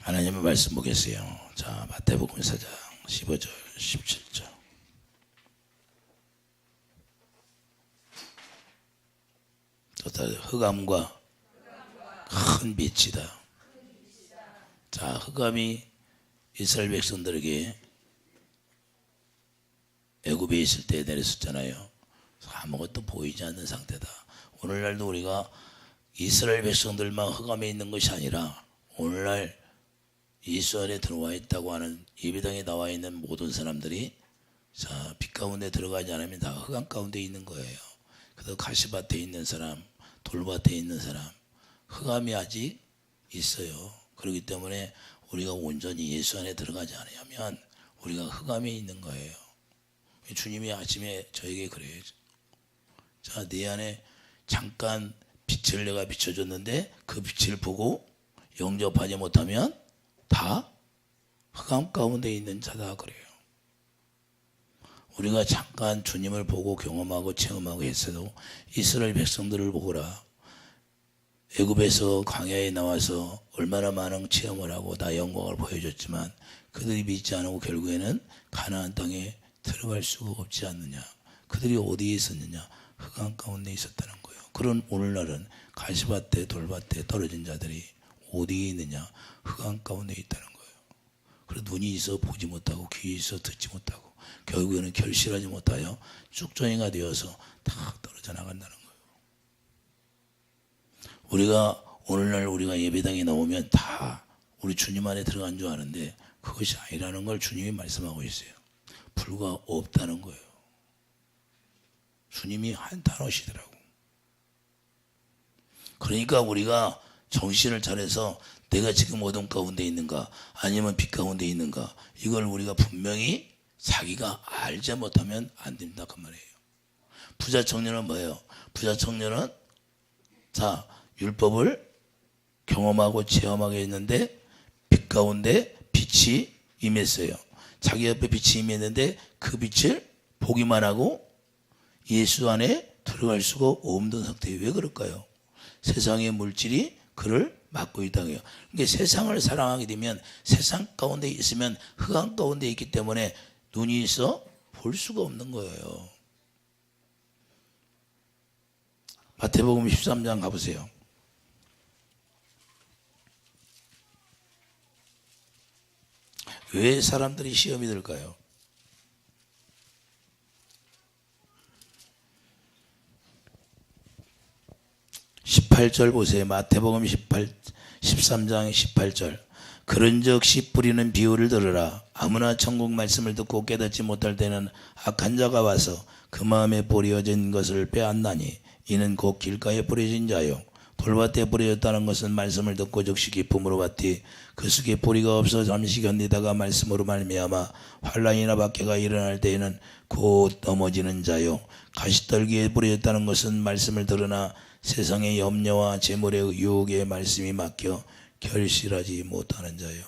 하나님의 말씀 보겠어요. 자, 마태복음 4장 15절 17절. 흑암과 큰 빛이다. 자, 흑암이 이스라엘 백성들에게 애굽에 있을 때 내렸었잖아요. 아무것도 보이지 않는 상태다. 오늘날도 우리가 이스라엘 백성들만 흑암에 있는 것이 아니라 오늘날 예수 안에 들어와 있다고 하는 예배당에 나와 있는 모든 사람들이 자, 빛 가운데 들어가지 않으면 다 흑암 가운데 있는 거예요. 그래서 가시밭에 있는 사람, 돌밭에 있는 사람, 흑암이 아직 있어요. 그렇기 때문에 우리가 온전히 예수 안에 들어가지 않으면 우리가 흑암에 있는 거예요. 주님이 아침에 저에게 그래요. 자, 내 안에 잠깐 빛을 내가 비춰줬는데 그 빛을 보고 영접하지 못하면 다 흑암 가운데 있는 자다 그래요. 우리가 잠깐 주님을 보고 경험하고 체험하고 했어도 이스라엘 백성들을 보거라. 애굽에서 광야에 나와서 얼마나 많은 체험을 하고 다 영광을 보여줬지만 그들이 믿지 않고 결국에는 가나안 땅에 들어갈 수가 없지 않느냐. 그들이 어디에 있었느냐. 흑암 가운데 있었다는 거예요. 그런 오늘날은 가시밭에 돌밭에 떨어진 자들이 어디에 있느냐. 흑암 가운데 있다는 거예요. 그래서 눈이 있어 보지 못하고 귀 있어 듣지 못하고 결국에는 결실하지 못하여 쭉정이가 되어서 다 떨어져 나간다는 거예요. 우리가 오늘날 우리가 예배당에 나오면 다 우리 주님 안에 들어간 줄 아는데 그것이 아니라는 걸 주님이 말씀하고 있어요. 불과 없다는 거예요. 주님이 한탄하시더라고. 그러니까 우리가 정신을 차려서 내가 지금 어둠 가운데 있는가 아니면 빛 가운데 있는가 이걸 우리가 분명히 자기가 알지 못하면 안 된다 그 말이에요. 부자 청년은 뭐예요? 부자 청년은 자 율법을 경험하고 체험하게 했는데 빛 가운데 빛이 임했어요. 자기 옆에 빛이 임했는데 그 빛을 보기만 하고 예수 안에 들어갈 수가 없는 상태예요. 왜 그럴까요? 세상의 물질이 그를 막고 있다고 해요. 그러니까 세상을 사랑하게 되면 세상 가운데 있으면 흑암 가운데 있기 때문에 눈이 있어 볼 수가 없는 거예요. 마태복음 13장 가보세요. 왜 사람들이 시험이 들까요? (18절) 보세요. 마태복음 13장 18절. 그런즉 씨 뿌리는 비유를 들으라. 아무나 천국 말씀을 듣고 깨닫지 못할 때는 악한 자가 와서 그 마음에 뿌려진 것을 빼앗나니 이는 곧 길가에 뿌려진 자요 돌밭에 뿌려졌다는 것은 말씀을 듣고 즉시 기쁨으로 받되 그 속에 뿌리가 없어 잠시 견디다가 말씀으로 말미암아 환난이나 박해가 일어날 때에는 곧 넘어지는 자요 가시떨기에 뿌려졌다는 것은 말씀을 들으나 세상의 염려와 재물의 유혹에 말씀이 막혀 결실하지 못하는 자요.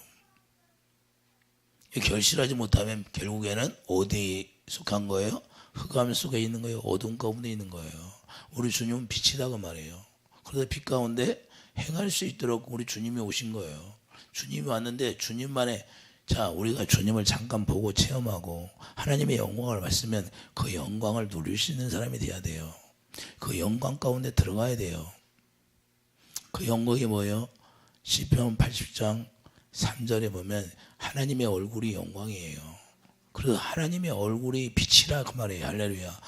결실하지 못하면 결국에는 어디에 속한 거예요? 흑암 속에 있는 거예요. 어둠 가운데 있는 거예요. 우리 주님은 빛이다 그 말이에요. 그래서 빛 가운데 행할 수 있도록 우리 주님이 오신 거예요. 주님이 왔는데 주님만의 자 우리가 주님을 잠깐 보고 체험하고 하나님의 영광을 봤으면 그 영광을 누릴 수 있는 사람이 돼야 돼요. 그 영광 가운데 들어가야 돼요. 그 영광이 뭐예요? 시편 80장 3절에 보면 하나님의 얼굴이 영광이에요. 그래서 하나님의 얼굴이 빛이라 그 말이에요. 할렐루야.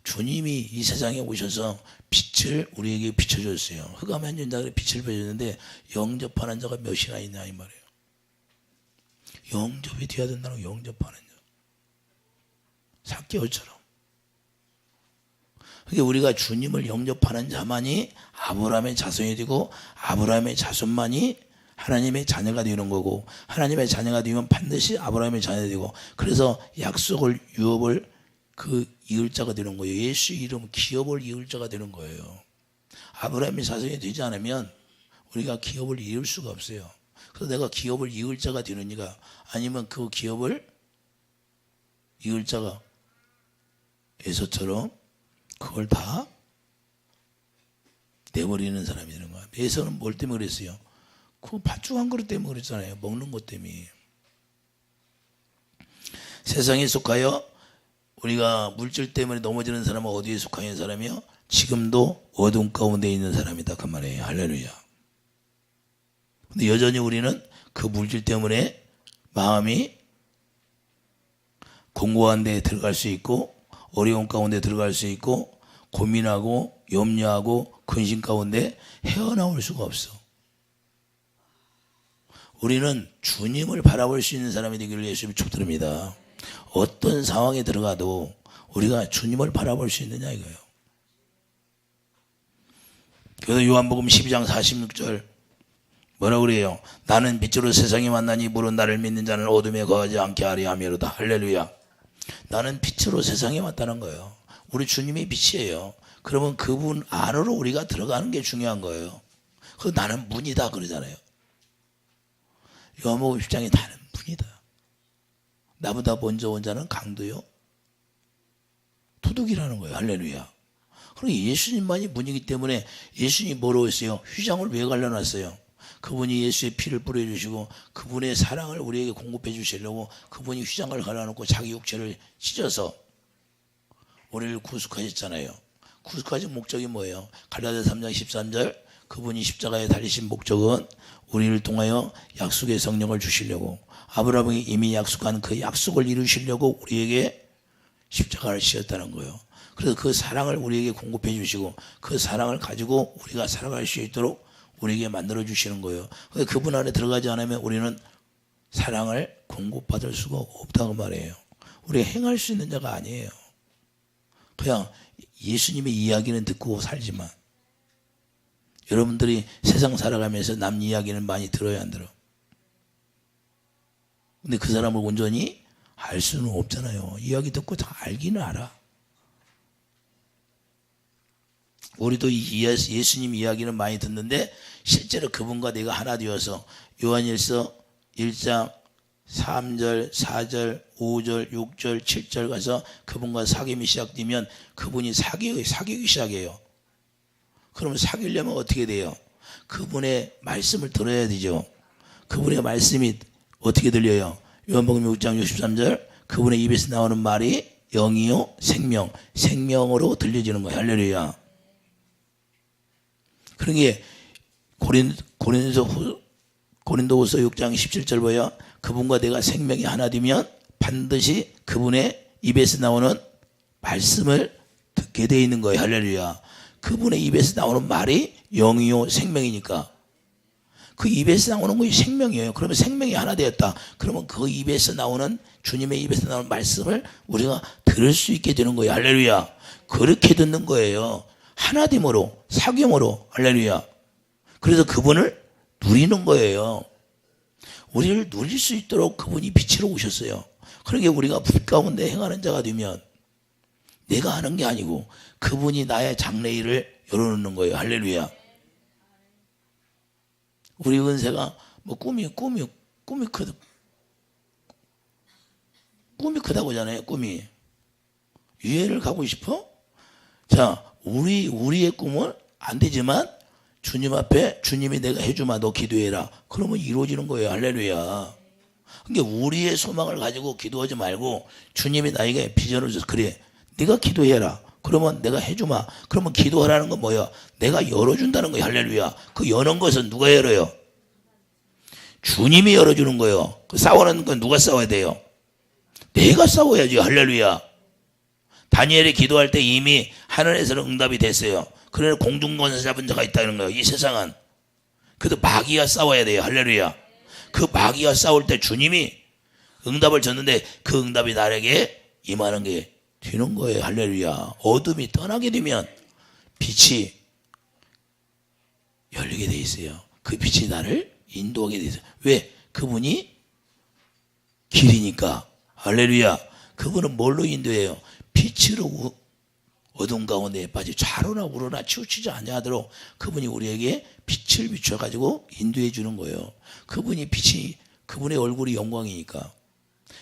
주님이 이 세상에 오셔서 빛을 우리에게 비춰줬어요. 흑암 한 자들이 빛을 비춰줬는데 영접하는 자가 몇이나 있냐 이 말이에요. 영접이 돼야 된다는 거예요. 영접하는 자. 삭개오처럼. 그러니까 우리가 주님을 영접하는 자만이 아브라함의 자손이 되고 아브라함의 자손만이 하나님의 자녀가 되는 거고 하나님의 자녀가 되면 반드시 아브라함의 자녀가 되고 그래서 약속을 유업을 그 이을 자가 되는 거예요. 예수 이름 기업을 이을 자가 되는 거예요. 아브라함의 자손이 되지 않으면 우리가 기업을 이을 수가 없어요. 그래서 내가 기업을 이을 자가 되느니가 아니면 그 기업을 이을 자가 에서처럼 그걸 다 내버리는 사람이 되는 거야. 에서는 뭘 때문에 그랬어요? 그 팥죽 한 그릇 때문에 그랬잖아요. 먹는 것 때문에. 세상에 속하여 우리가 물질 때문에 넘어지는 사람은 어디에 속하는 사람이요? 지금도 어둠 가운데 있는 사람이다 그 말이에요. 할렐루야. 근데 여전히 우리는 그 물질 때문에 마음이 공고한 데에 들어갈 수 있고 어려운 가운데 들어갈 수 있고 고민하고 염려하고 근심 가운데 헤어나올 수가 없어. 우리는 주님을 바라볼 수 있는 사람이 되기를 예수님이 축드립니다. 어떤 상황에 들어가도 우리가 주님을 바라볼 수 있느냐 이거예요. 그래서 요한복음 12장 46절 뭐라고 그래요? 나는 빛으로 세상에 만나니 이로 나를 믿는 자는 어둠에 거하지 않게 하리 하미로다. 할렐루야. 나는 빛으로 세상에 왔다는 거예요. 우리 주님이 빛이에요. 그러면 그분 안으로 우리가 들어가는 게 중요한 거예요. 그래서 나는 문이다 그러잖아요. 요한복음 10장에 나는 문이다. 나보다 먼저 온 자는 강도요 도둑이라는 거예요. 할렐루야. 그리고 예수님만이 문이기 때문에 예수님이 뭐로 오셨어요? 휘장을 왜 갈라놨어요? 그분이 예수의 피를 뿌려주시고 그분의 사랑을 우리에게 공급해 주시려고 그분이 휘장을 갈라놓고 자기 육체를 찢어서 우리를 구속하셨잖아요. 구속하신 목적이 뭐예요? 갈라디아 3장 13절 그분이 십자가에 달리신 목적은 우리를 통하여 약속의 성령을 주시려고 아브라함이 이미 약속한 그 약속을 이루시려고 우리에게 십자가를 지었다는 거예요. 그래서 그 사랑을 우리에게 공급해 주시고 그 사랑을 가지고 우리가 살아갈 수 있도록 우리에게 만들어 주시는 거예요. 그분 안에 들어가지 않으면 우리는 사랑을 공급받을 수가 없다고 말해요. 우리가 행할 수 있는 자가 아니에요. 그냥 예수님의 이야기는 듣고 살지만 여러분들이 세상 살아가면서 남 이야기는 많이 들어야 안 들어? 근데 그 사람을 온전히 알 수는 없잖아요. 이야기 듣고 다 알기는 알아. 우리도 예수님 이야기는 많이 듣는데 실제로 그분과 내가 하나 되어서 요한일서 1장 3절, 4절, 5절, 6절, 7절 가서 그분과 사귐이 시작되면 그분이 사귀기 시작해요. 그러면 사귀려면 어떻게 돼요? 그분의 말씀을 들어야 되죠. 그분의 말씀이 어떻게 들려요? 요한복음 6장 63절 그분의 입에서 나오는 말이 영이요 생명으로 들려지는 거예요. 할렐루야. 그런 게 고린도후서 6장 17절 보여 그분과 내가 생명이 하나 되면 반드시 그분의 입에서 나오는 말씀을 듣게 돼 있는 거예요. 할렐루야. 그분의 입에서 나오는 말이 영이요 생명이니까 그 입에서 나오는 것이 생명이에요. 그러면 생명이 하나 되었다. 그러면 그 입에서 나오는 주님의 입에서 나오는 말씀을 우리가 들을 수 있게 되는 거예요. 할렐루야. 그렇게 듣는 거예요. 하나됨으로 사귐으로. 할렐루야. 그래서 그분을 누리는 거예요. 우리를 누릴 수 있도록 그분이 빛으로 오셨어요. 그러게 우리가 불 가운데 행하는 자가 되면 내가 하는 게 아니고 그분이 나의 장래일을 열어놓는 거예요. 할렐루야. 우리 은세가 뭐 꿈이 크다고 하잖아요. 꿈이 유해를 가고 싶어? 자, 우리의 꿈은 안 되지만 주님 앞에 주님이 내가 해주마 너 기도해라. 그러면 이루어지는 거예요. 할렐루야. 그러니까 우리의 소망을 가지고 기도하지 말고 주님이 나에게 비전을 줘서 그래 네가 기도해라. 그러면 내가 해주마. 그러면 기도하라는 건 뭐야? 내가 열어준다는 거야. 할렐루야. 그 여는 것은 누가 열어요? 주님이 열어주는 거예요. 그 싸우는 건 누가 싸워야 돼요? 내가 싸워야지. 할렐루야. 다니엘이 기도할 때 이미 하늘에서는 응답이 됐어요. 그러나 공중권세 잡은 자가 있다는 거예요. 이 세상은. 그래도 마귀가 싸워야 돼요. 할렐루야. 그 마귀가 싸울 때 주님이 응답을 줬는데 그 응답이 나에게 임하는 게 되는 거예요. 할렐루야. 어둠이 떠나게 되면 빛이 열리게 돼 있어요. 그 빛이 나를 인도하게 돼 있어요. 왜? 그분이 길이니까. 할렐루야. 그분은 뭘로 인도해요? 빛으로 어둠 가운데에 빠지 좌로나 우로나 치우치지 아니하도록 그분이 우리에게 빛을 비춰가지고 인도해 주는 거예요. 그분이 빛이 그분의 얼굴이 영광이니까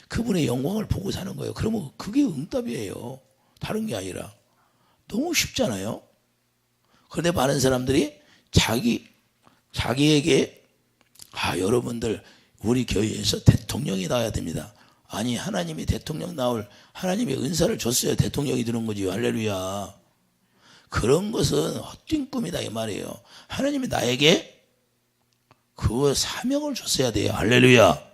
그분의 영광을 보고 사는 거예요. 그러면 그게 응답이에요. 다른 게 아니라. 너무 쉽잖아요. 그런데 많은 사람들이 자기에게 여러분들 우리 교회에서 대통령이 나와야 됩니다. 아니 하나님이 대통령 나올 하나님의 은사를 줬어야 대통령이 되는 거지. 할렐루야. 그런 것은 헛된 꿈이다 이 말이에요. 하나님이 나에게 그 사명을 줬어야 돼요. 할렐루야.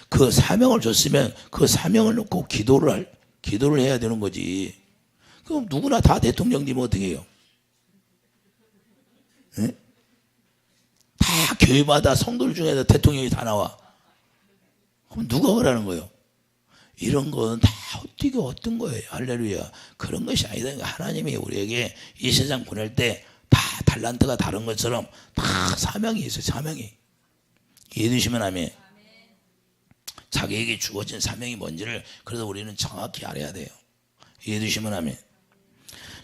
그 사명을 줬으면 그 사명을 놓고 기도를 해야 되는 거지. 그럼 누구나 다 대통령 되면 어떻게 해요? 네? 다 교회마다 성도들 중에서 대통령이 다 나와. 그럼 누가 그러는 거예요? 이런 건 다 헛되게 어떤 거예요. 할렐루야. 그런 것이 아니다. 하나님이 우리에게 이 세상 보낼 때 다 달란트가 다른 것처럼 다 사명이 있어요. 사명이. 이해되시면 아멘. 자기에게 주어진 사명이 뭔지를 그래서 우리는 정확히 알아야 돼요. 이해되시면 아멘.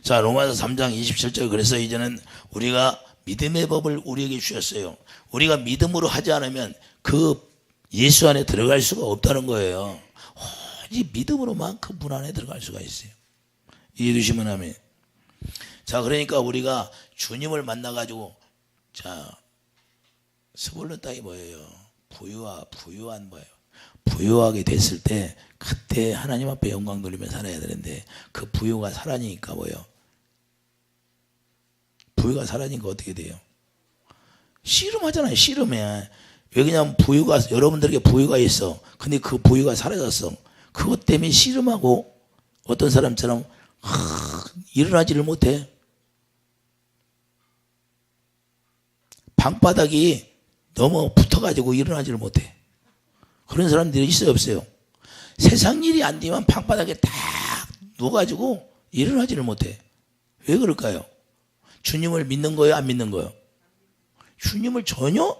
자, 로마서 3장 27절 그래서 이제는 우리가 믿음의 법을 우리에게 주셨어요. 우리가 믿음으로 하지 않으면 그 예수 안에 들어갈 수가 없다는 거예요. 오직 믿음으로만 그 문 안에 들어갈 수가 있어요. 이해되시면 아멘. 자, 그러니까 우리가 주님을 만나가지고 자, 스불른 땅이 뭐예요? 부유한 뭐예요? 부유하게 됐을 때 그때 하나님 앞에 영광 돌리며 살아야 되는데 그 부유가 사라지니까 뭐예요? 부유가 사라지니까 어떻게 돼요? 씨름하잖아요. 씨름해. 왜 그냥 여러분들에게 부유가 있어. 근데 그 부유가 사라졌어. 그것 때문에 씨름하고 어떤 사람처럼 일어나지를 못해. 방바닥이 너무 붙어가지고 일어나지를 못해. 그런 사람들이 있어요, 없어요? 세상 일이 안 되면 방바닥에 딱 누워가지고 일어나지를 못해. 왜 그럴까요? 주님을 믿는 거예요, 안 믿는 거예요? 주님을 전혀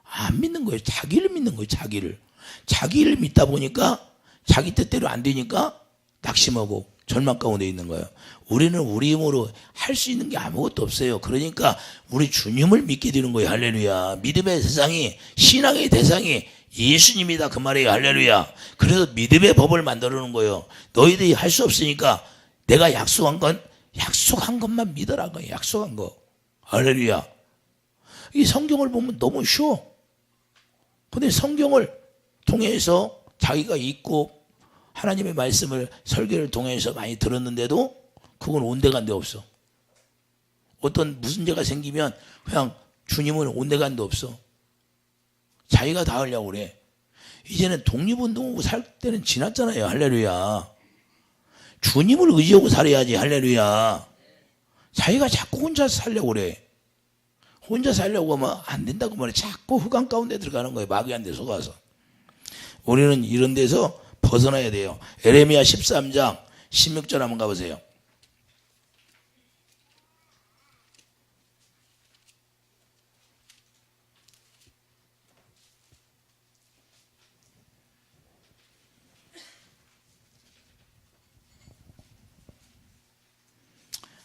안 믿는 거예요. 자기를 믿는 거예요, 자기를. 자기를 믿다 보니까 자기 뜻대로 안 되니까 낙심하고 절망 가운데 있는 거예요. 우리는 우리 힘으로 할 수 있는 게 아무것도 없어요. 그러니까 우리 주님을 믿게 되는 거예요. 할렐루야. 믿음의 대상이, 신앙의 대상이 예수님이다 그 말이에요. 할렐루야. 그래서 믿음의 법을 만들어 놓은 거예요. 너희들이 할 수 없으니까 내가 약속한 것만 믿으라는 거예요. 약속한 거. 할렐루야. 이 성경을 보면 너무 쉬워. 근데 성경을 통해서 자기가 읽고 하나님의 말씀을 설교를 통해서 많이 들었는데도 그건 온데간데 없어. 어떤 문제가 생기면 그냥 주님은 온데간데 없어. 자기가 다 하려고 그래. 이제는 독립운동하고 살 때는 지났잖아요. 할렐루야. 주님을 의지하고 살아야지. 할렐루야. 자기가 자꾸 혼자 살려고 그래. 혼자 살려고 하면 안 된다고 말해. 자꾸 흑암 가운데 들어가는 거예요. 마귀한테 속아서. 우리는 이런 데서 벗어나야 돼요. 에레미야 13장 16절 한번 가보세요.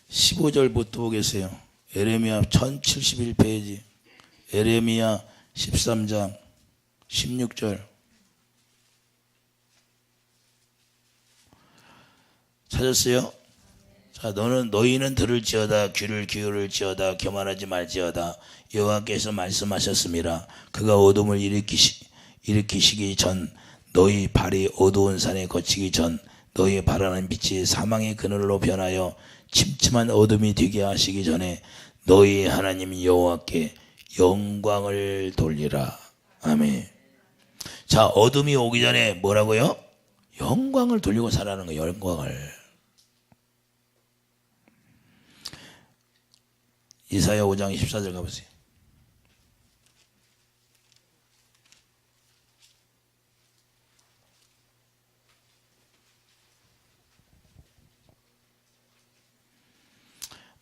(15절부터) 보겠어요. 에레미야 1071페이지 에레미야 13장 16절 찾았어요? 자, 너희는 들을지어다 귀를 기울일지어다 교만하지 말지어다 여호와께서 말씀하셨습니다. 그가 어둠을 일으키시기 전 너희 발이 어두운 산에 거치기 전 너희 바라는 빛이 사망의 그늘로 변하여 침침한 어둠이 되게 하시기 전에 너희 하나님 여호와께 영광을 돌리라. 아멘. 자, 어둠이 오기 전에 뭐라고요? 영광을 돌리고 살라는 거예요. 영광을. 이사야 5장 24절 가보세요.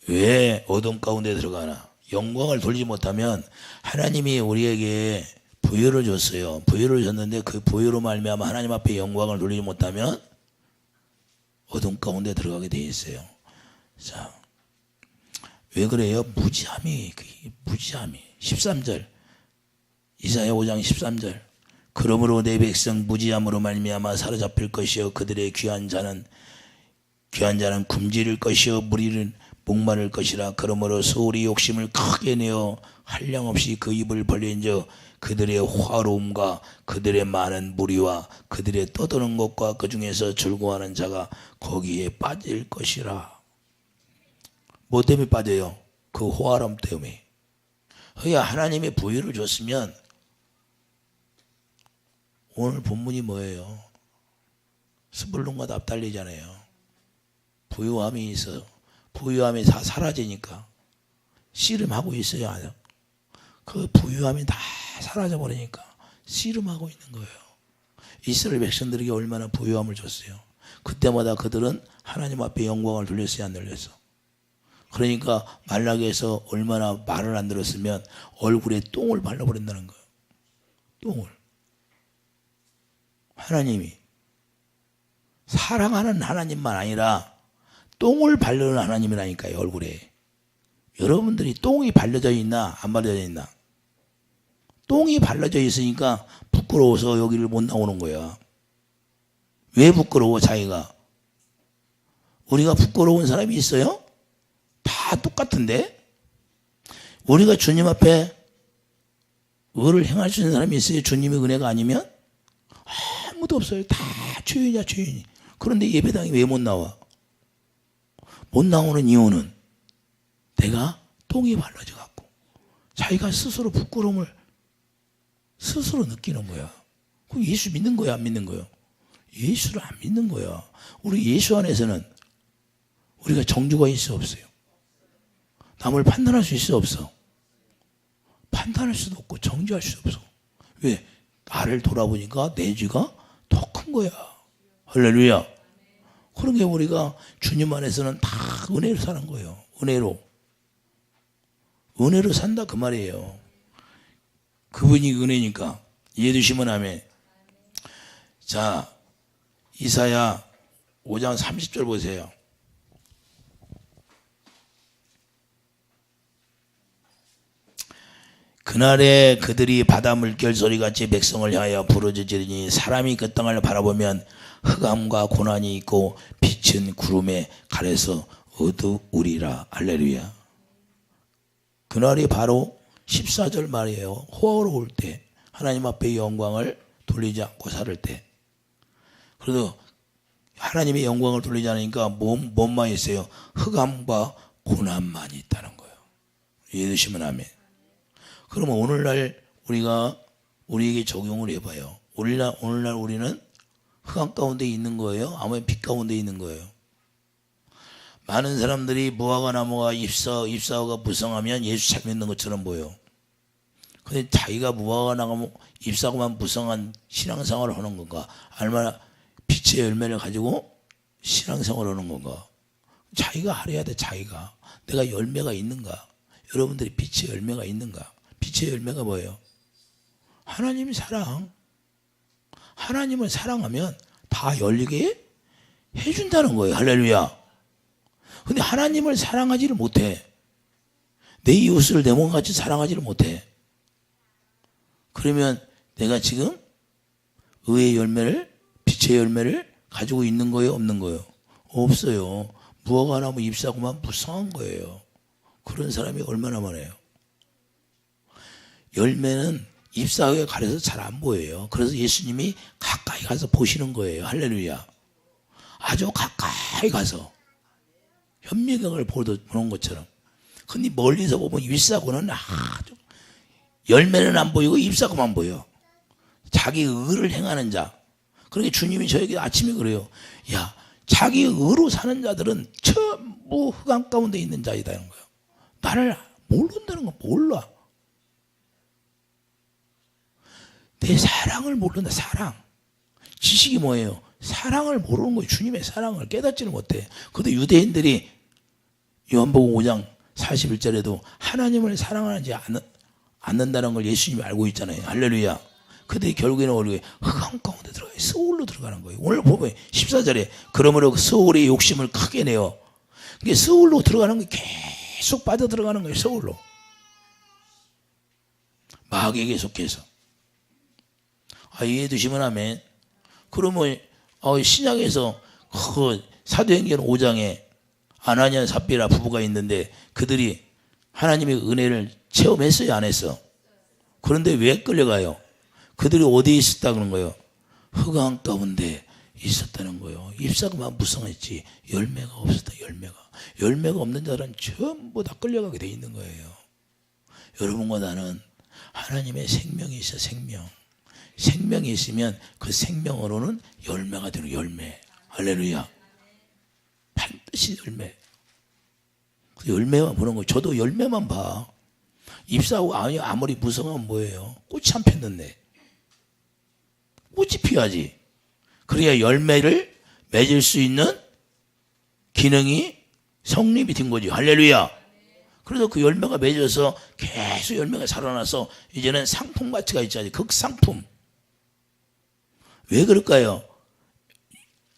왜 어둠 가운데 들어가나? 영광을 돌리지 못하면 하나님이 우리에게 부여를 줬어요. 부여를 줬는데 그 부여로 말미암아 하나님 앞에 영광을 돌리지 못하면 어둠 가운데 들어가게 돼 있어요. 자, 왜 그래요? 무지함이 13절 이사야 5장 13절 그러므로 내 백성 무지함으로 말미암아 사로잡힐 것이요 그들의 귀한 자는 굶주릴 것이요 목마를 것이라. 그러므로 소울이 욕심을 크게 내어 한량없이 그 입을 벌린저 그들의 화로움과 그들의 많은 무리와 그들의 떠드는 것과 그 중에서 즐거워하는 자가 거기에 빠질 것이라. 뭐 때문에 빠져요? 그 호화로움 때문에. 그러니까 하나님의 부유를 줬으면, 오늘 본문이 뭐예요? 스불론과 납달리잖아요. 부유함이 있어요. 부유함이 다 사라지니까 씨름하고 있어요. 아니요? 그 부유함이 다 사라져 버리니까 씨름하고 있는 거예요. 이스라엘 백성들에게 얼마나 부유함을 줬어요. 그때마다 그들은 하나님 앞에 영광을 돌렸어요, 안 돌렸어? 그러니까 말라기에서 얼마나 말을 안 들었으면 얼굴에 똥을 발라버린다는 거예요. 똥을. 하나님이 사랑하는 하나님만 아니라 똥을 바르는 하나님이라니까요, 얼굴에. 여러분들이 똥이 발려져 있나 안 발려져 있나? 똥이 발라져 있으니까 부끄러워서 여기를 못 나오는 거야. 왜 부끄러워? 자기가. 우리가 부끄러운 사람이 있어요? 다 똑같은데? 우리가 주님 앞에 의를 행할 수 있는 사람이 있어요? 주님의 은혜가 아니면? 아무도 없어요. 다 죄인이야, 죄인. 그런데 예배당에 왜 못 나와? 못 나오는 이유는 내가 똥이 발라져 갖고 자기가 스스로 부끄러움을 스스로 느끼는 거야. 그럼 예수 믿는 거야, 안 믿는 거야? 예수를 안 믿는 거야. 우리 예수 안에서는 우리가 정죄가 있어 없어요? 남을 판단할 수 있어 없어? 판단할 수도 없고 정죄할 수도 없어. 왜? 나를 돌아보니까 내 죄가 더 큰 거야. 할렐루야. 그러게 우리가 주님 안에서는 다 은혜로 사는 거예요. 은혜로. 은혜로 산다 그 말이에요. 그분이 은혜니까. 이해되시면 아멘. 자, 이사야 5장 30절 보세요. 그날에 그들이 바다 물결 소리같이 백성을 향하여 부르짖으리니 사람이 그 땅을 바라보면 흑암과 고난이 있고 빛은 구름에 가려서 어두우리라. 할렐루야. 그날이 바로 14절 말이에요. 호화로울 때, 하나님 앞에 영광을 돌리지 않고 살 때. 그래도 하나님의 영광을 돌리지 않으니까 뭔만 있어요? 흑암과 고난만 있다는 거예요. 이해되시면 아멘. 그러면 오늘날 우리가 우리에게 적용을 해봐요. 오늘날 우리는 흑암 가운데 있는 거예요? 아니면 빛 가운데 있는 거예요? 많은 사람들이 무화과 나무가 잎사과가 무성하면 예수 잘 믿는 것처럼 보여. 근데 자기가 무화과 나무 잎사과만 무성한 신앙생활을 하는 건가? 얼마나 빛의 열매를 가지고 신앙생활을 하는 건가? 자기가 알아야 돼. 자기가 내가 열매가 있는가? 여러분들이 빛의 열매가 있는가? 빛의 열매가 뭐예요? 하나님의 사랑. 하나님을 사랑하면 다 열리게 해준다는 거예요. 할렐루야. 근데 하나님을 사랑하지를 못해. 내 이웃을 내 몸같이 사랑하지를 못해. 그러면 내가 지금 의의 열매를, 빛의 열매를 가지고 있는 거예요? 없는 거예요? 없어요. 무화과 나무 잎사과만 무성한 거예요. 그런 사람이 얼마나 많아요? 열매는 잎사귀에 가려서 잘 안 보여요. 그래서 예수님이 가까이 가서 보시는 거예요. 할렐루야. 아주 가까이 가서 현미경을 보는 것처럼. 근데 멀리서 보면 잎사귀는 아주 열매는 안 보이고 잎사귀만 보여. 자기 의를 행하는 자. 그러니까 주님이 저에게 아침에 그래요. 야, 자기 의로 사는 자들은 전부 흑암 가운데 있는 자이다는 거예요. 나를 모른다는 건 몰라. 내 사랑을 모른다. 사랑. 지식이 뭐예요? 사랑을 모르는 거예요. 주님의 사랑을 깨닫지를 못해. 그런데 유대인들이 요한복음 5장 41절에도 하나님을 사랑하지 않는다는 걸 예수님이 알고 있잖아요. 할렐루야. 근데 결국에는 우리가 흑암 가운데 들어가요. 서울로 들어가는 거예요. 오늘 보면 14절에 그러므로 서울의 욕심을 크게 내어. 그게 서울로 들어가는 게 계속 빠져 들어가는 거예요. 서울로. 마귀에게 속해서. 이해해 두시면 아멘. 그러면 신약에서 그 사도행전 5장에 아나니아 삽비라 부부가 있는데 그들이 하나님의 은혜를 체험했어요, 안 했어? 그런데 왜 끌려가요? 그들이 어디에 있었다 그런 거예요? 흑암 가운데 있었다는 거예요. 잎사귀만 무성했지 열매가 없었다. 열매가 없는 자들은 전부 다 끌려가게 돼 있는 거예요. 여러분과 나는 하나님의 생명이 있어. 생명이 있으면 그 생명으로는 열매가 되는 열매. 할렐루야. 반드시 열매. 그 열매만 보는 거예요. 저도 열매만 봐. 잎사귀 아무리 무성하면 뭐예요? 꽃이 안 폈는데 꽃이 피어야지. 그래야 열매를 맺을 수 있는 기능이 성립이 된 거지. 할렐루야. 그래서 그 열매가 맺어서 계속 열매가 살아나서 이제는 상품 가치가 있지. 극상품. 왜 그럴까요?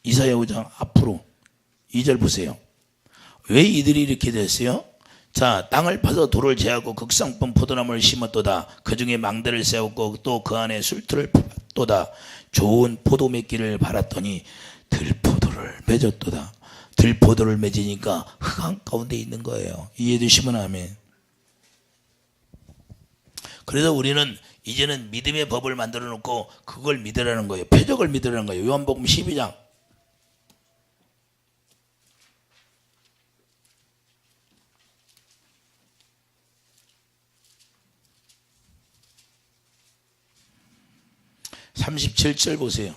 이사야 5장 앞으로 2절 보세요. 왜 이들이 이렇게 됐어요? 자, 땅을 파서 돌을 제하고 극상품 포도나무를 심었도다. 그 중에 망대를 세웠고 또 그 안에 술틀을 팠도다. 좋은 포도 맺기를 바랐더니 들포도를 맺었도다. 들포도를 맺으니까 흑암 가운데 있는 거예요. 이해되시면 아멘. 그래서 우리는 이제는 믿음의 법을 만들어 놓고 그걸 믿으라는 거예요. 표적을 믿으라는 거예요. 요한복음 12장 37절 보세요.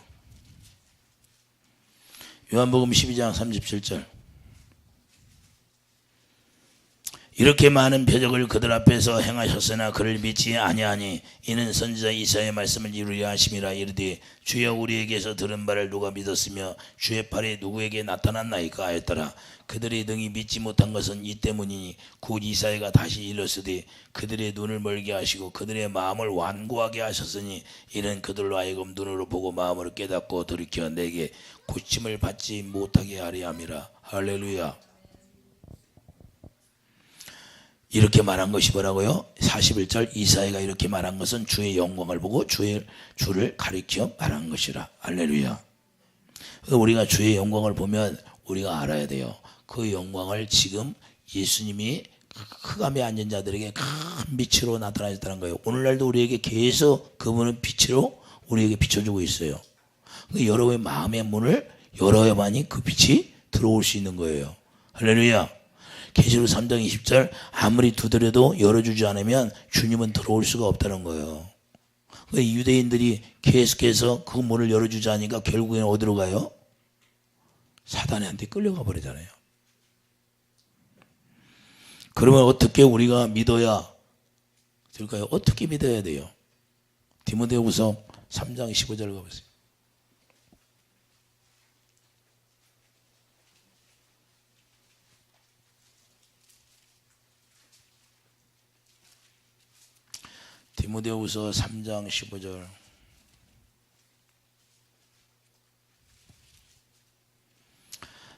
요한복음 12장 37절. 이렇게 많은 표적을 그들 앞에서 행하셨으나 그를 믿지 아니하니 이는 선지자 이사야의 말씀을 이루려 하심이라. 이르되 주여 우리에게서 들은 바를 누가 믿었으며 주의 팔이 누구에게 나타났나이까 하였더라. 그들이 능히 믿지 못한 것은 이 때문이니 곧 이사야가 다시 일렀으되 그들의 눈을 멀게 하시고 그들의 마음을 완고하게 하셨으니 이는 그들로 하여금 눈으로 보고 마음으로 깨닫고 돌이켜 내게 고침을 받지 못하게 하려 함이라. 할렐루야. 이렇게 말한 것이 뭐라고요? 41절 이사야가 이렇게 말한 것은 주의 영광을 보고 주를 가리켜 말한 것이라. 할렐루야. 우리가 주의 영광을 보면 우리가 알아야 돼요. 그 영광을 지금 예수님이 흑암에 앉은 자들에게 큰 빛으로 나타나셨다는 거예요. 오늘날도 우리에게 계속 그분은 빛으로 우리에게 비춰주고 있어요. 여러분의 마음의 문을 열어야만이 그 빛이 들어올 수 있는 거예요. 할렐루야. 계시록 3장 20절 아무리 두드려도 열어주지 않으면 주님은 들어올 수가 없다는 거예요. 유대인들이 계속해서 그 문을 열어주지 않으니까 결국에는 어디로 가요? 사단한테 끌려가 버리잖아요. 그러면 어떻게 우리가 믿어야 될까요? 어떻게 믿어야 돼요? 디모데후서 3장 15절 가보세요. 디모데후서 3장 15절.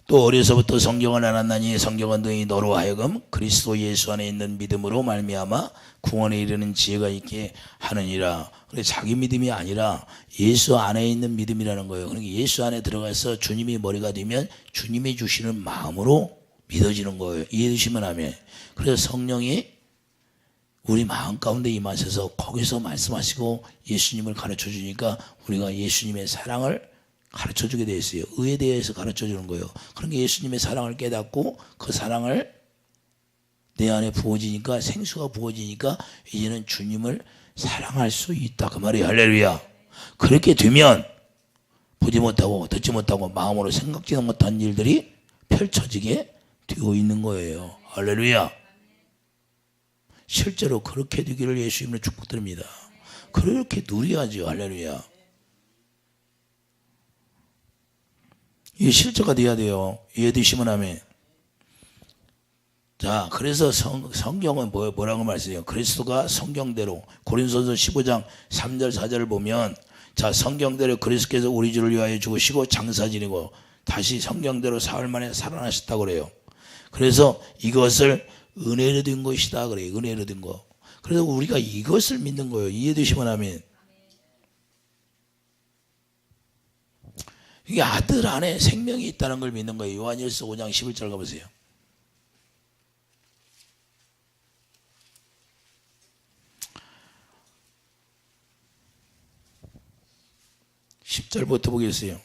또 어려서부터 성경을 알았나니 성경은 너희 너로 하여금 그리스도 예수 안에 있는 믿음으로 말미암아 구원에 이르는 지혜가 있게 하느니라. 그래 자기 믿음이 아니라 예수 안에 있는 믿음이라는 거예요. 그러니까 예수 안에 들어가서 주님이 머리가 되면 주님이 주시는 마음으로 믿어지는 거예요. 이해되시면 아멘. 그래서 성령이 우리 마음 가운데 임하셔서 거기서 말씀하시고 예수님을 가르쳐 주니까 우리가 예수님의 사랑을 가르쳐 주게 되어 있어요. 의에 대해서 가르쳐 주는 거예요. 그러니까 예수님의 사랑을 깨닫고 그 사랑을 내 안에 부어지니까 생수가 부어지니까 이제는 주님을 사랑할 수 있다 그 말이에요. 할렐루야. 그렇게 되면 보지 못하고 듣지 못하고 마음으로 생각지도 못한 일들이 펼쳐지게 되어 있는 거예요. 할렐루야. 실제로 그렇게 되기를 예수님으로 축복드립니다. 그렇게 누려야죠. 할렐루야. 이게 실제가 돼야 돼요. 이해되시면 아멘. 자, 그래서 성경은 뭐라고 말씀해요? 그리스도가 성경대로 고린도서 15장 3절 4절을 보면 자, 성경대로 그리스도께서 우리 주를 위하여 죽으시고 장사 지니고 다시 성경대로 사흘 만에 살아나셨다고 그래요. 그래서 이것을 은혜로 된 것이다 그래요. 은혜로 된 거. 그래서 우리가 이것을 믿는 거예요. 이해되시면 아멘. 이게 아들 안에 생명이 있다는 걸 믿는 거예요. 요한일서 5장 11절 가보세요. 10절부터 보겠어요.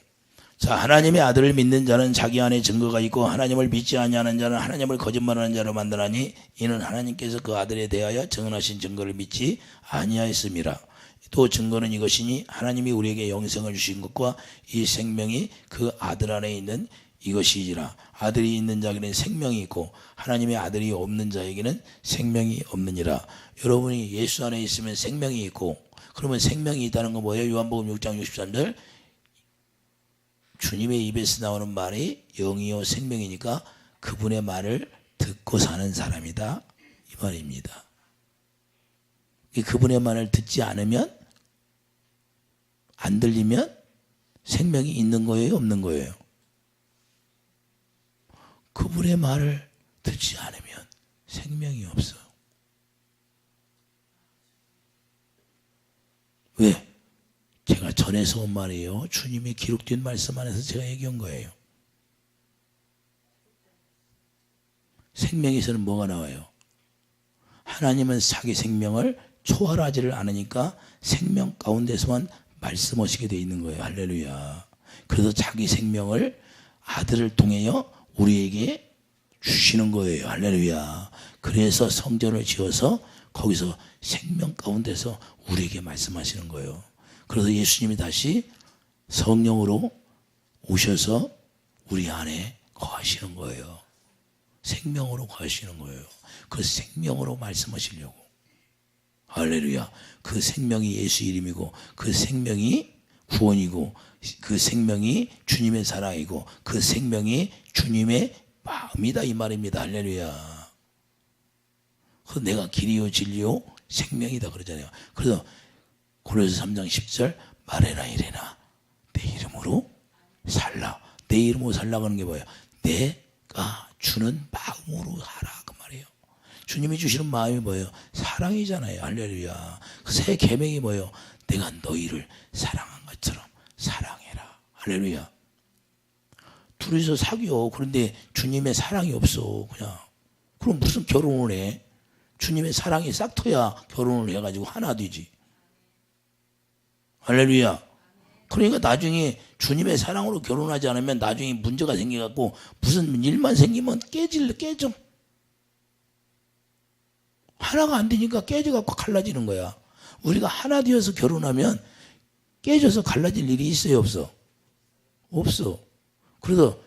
자, 하나님의 아들을 믿는 자는 자기 안에 증거가 있고 하나님을 믿지 아니하는 자는 하나님을 거짓말하는 자로 만드나니 이는 하나님께서 그 아들에 대하여 증언하신 증거를 믿지 아니하였음이라. 또 증거는 이것이니 하나님이 우리에게 영생을 주신 것과 이 생명이 그 아들 안에 있는 이것이지라. 아들이 있는 자에게는 생명이 있고 하나님의 아들이 없는 자에게는 생명이 없느니라. 여러분이 예수 안에 있으면 생명이 있고, 그러면 생명이 있다는 건 뭐예요? 요한복음 6장 63절 주님의 입에서 나오는 말이 영이요 생명이니까 그분의 말을 듣고 사는 사람이다 이 말입니다. 그분의 말을 듣지 않으면, 안 들리면 생명이 있는 거예요, 없는 거예요? 그분의 말을 듣지 않으면 생명이 없어. 왜? 제가 전해서 온 말이에요. 주님이 기록된 말씀 안에서 제가 얘기한 거예요. 생명에서는 뭐가 나와요? 하나님은 자기 생명을 초월하지를 않으니까 생명 가운데서만 말씀하시게 돼 있는 거예요. 할렐루야. 그래서 자기 생명을 아들을 통하여 우리에게 주시는 거예요. 할렐루야. 그래서 성전을 지어서 거기서 생명 가운데서 우리에게 말씀하시는 거예요. 그래서 예수님이 다시 성령으로 오셔서 우리 안에 거하시는 거예요. 생명으로 거하시는 거예요. 그 생명으로 말씀하시려고. 할렐루야. 그 생명이 예수 이름이고 그 생명이 구원이고 그 생명이 주님의 사랑이고 그 생명이 주님의 마음이다 이 말입니다. 할렐루야. 그래서 내가 길이요 진리요 생명이다 그러잖아요. 그래서 고린도서 3장 10절 말해라 이래나 내 이름으로 살라. 내 이름으로 살라고 하는 게 뭐예요? 내가 주는 마음으로 하라 그 말이에요. 주님이 주시는 마음이 뭐예요? 사랑이잖아요. 할렐루야. 그 새 계명이 뭐예요? 내가 너희를 사랑한 것처럼 사랑해라. 할렐루야. 둘이서 사귀어. 그런데 주님의 사랑이 없어. 그냥. 그럼 무슨 결혼을 해? 주님의 사랑이 싹터야 결혼을 해가지고 하나 되지. 할렐루야. 그러니까 나중에 주님의 사랑으로 결혼하지 않으면 나중에 문제가 생겨갖고 무슨 일만 생기면 깨져. 하나가 안 되니까 깨져갖고 갈라지는 거야. 우리가 하나 되어서 결혼하면 깨져서 갈라질 일이 있어요, 없어? 없어. 그래서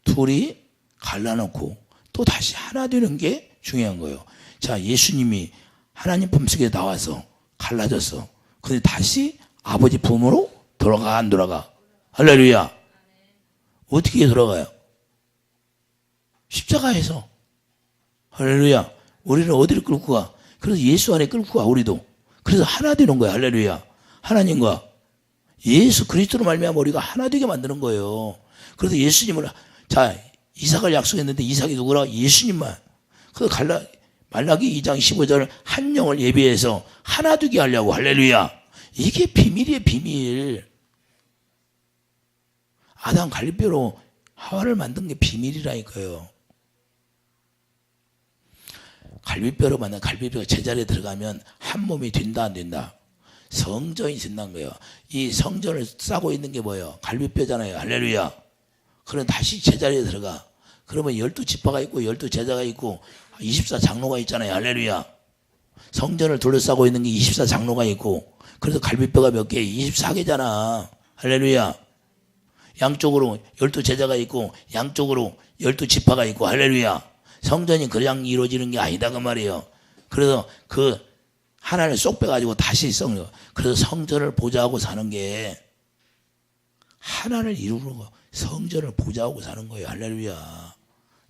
둘이 갈라놓고 또 다시 하나 되는 게 중요한 거예요. 자, 예수님이 하나님 품속에 나와서 갈라졌어. 근데 다시 아버지 품으로 돌아가, 안 돌아가? 할렐루야. 어떻게 돌아가요? 십자가에서. 할렐루야. 우리는 어디를 끌고 가? 그래서 예수 안에 끌고 가, 우리도. 그래서 하나 되는 거야. 할렐루야. 하나님과 예수 그리스도로 말미암아 우리가 하나 되게 만드는 거예요. 그래서 예수님을, 자, 이삭을 약속했는데 이삭이 누구라? 예수님만. 그래서 말라기 2장 15절 한 영을 예비해서 하나 되게 하려고. 할렐루야. 이게 비밀이에요, 비밀. 아담 갈비뼈로 하와를 만든 게 비밀이라니까요. 갈비뼈로 만든 갈비뼈가 제자리에 들어가면 한 몸이 된다 안 된다? 성전이 된다는 거예요. 이 성전을 싸고 있는 게 뭐예요? 갈비뼈잖아요. 할렐루야. 그럼 다시 제자리에 들어가. 그러면 12지파가 있고 12제자가 있고 24장로가 있잖아요. 할렐루야. 성전을 둘러싸고 있는 게 24장로가 있고 그래서 갈비뼈가 몇 개? 24개잖아. 할렐루야. 양쪽으로 12제자가 있고 양쪽으로 12지파가 있고 할렐루야. 성전이 그냥 이루어지는 게 아니다 그 말이에요. 그래서 그 하나를 쏙 빼가지고 다시 그래서 성전을 보좌하고 사는 게 하나를 이루는 거. 성전을 보좌하고 사는 거예요. 할렐루야.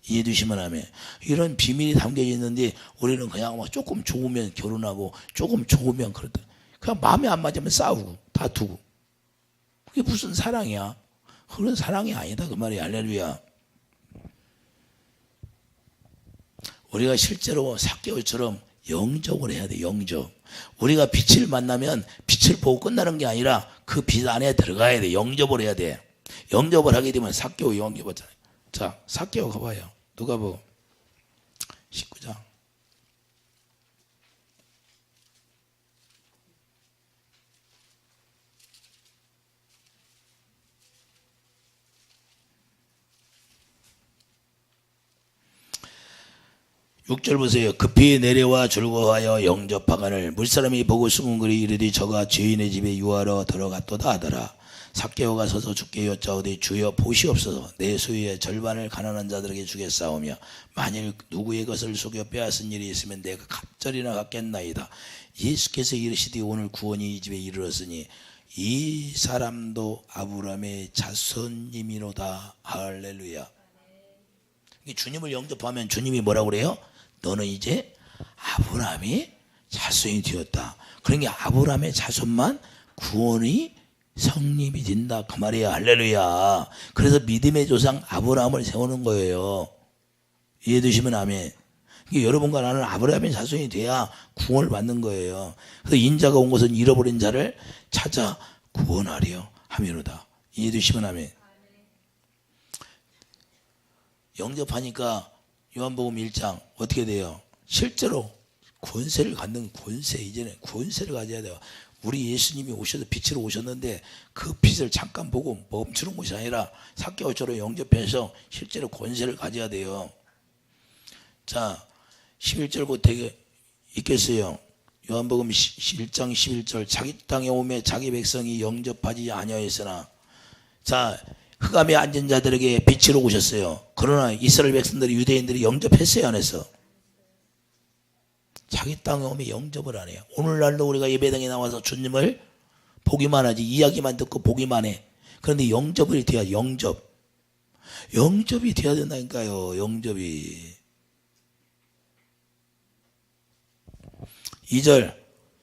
이해되시면 하면 이런 비밀이 담겨져 있는데 우리는 그냥 막 조금 좋으면 결혼하고 조금 좋으면 그렇다. 그냥 마음에 안 맞으면 싸우고 다투고. 그게 무슨 사랑이야? 그런 사랑이 아니다 그 말이야. 할렐루야. 우리가 실제로 삭개오처럼 영접을 해야 돼. 영접. 우리가 빛을 만나면 빛을 보고 끝나는 게 아니라 그 빛 안에 들어가야 돼. 영접을 해야 돼. 영접을 하게 되면 삭개오 영접하잖아요. 자, 삭개오 가봐요. 누가복음 19장. 6절 보세요. 급히 내려와 즐거워하여 영접하거늘 물사람이 보고 숨은 글이 이르되 저가 주인의 집에 유하러 들어갔도다 하더라. 삭개오가 서서 주께 여짜오되 주여 보시옵소서 내 소유의 절반을 가난한 자들에게 주겠사오며 만일 누구의 것을 속여 빼앗은 일이 있으면 내가 갑절이나 갚겠나이다. 예수께서 이르시되 오늘 구원이 이 집에 이르렀으니 이 사람도 아브라함의 자손님이로다. 할렐루야. 주님을 영접하면 주님이 뭐라고 그래요? 너는 이제 아브라함의 자손이 되었다. 그러니까 아브라함의 자손만 구원이 성립이 된다 그 말이야. 할렐루야. 그래서 믿음의 조상 아브라함을 세우는 거예요. 이해되시면 아멘. 그러니까 여러분과 나는 아브라함의 자손이 돼야 구원을 받는 거예요. 그래서 인자가 온 것은 잃어버린 자를 찾아 구원하려 함이로다. 이해되시면 아멘. 영접하니까 요한복음 1장 어떻게 돼요? 실제로 권세를 갖는 권세, 이제는 권세를 가져야 돼요. 우리 예수님이 오셔서 빛으로 오셨는데 그 빛을 잠깐 보고 멈추는 것이 아니라 삭개오처럼 영접해서 실제로 권세를 가져야 돼요. 자, 11절부터 되게 있겠어요. 요한복음 1장 11절 자기 땅에 오매 자기 백성이 영접하지 아니하였으나 자 흑암에 앉은 자들에게 빛으로 오셨어요. 그러나 이스라엘 백성들이 유대인들이 영접했어요 안 했어? 자기 땅에 오면 영접을 안 해요. 오늘날도 우리가 예배당에 나와서 주님을 보기만 하지 이야기만 듣고 보기만 해. 그런데 영접이 돼야 영접이 돼야 된다니까요. 영접이. 2절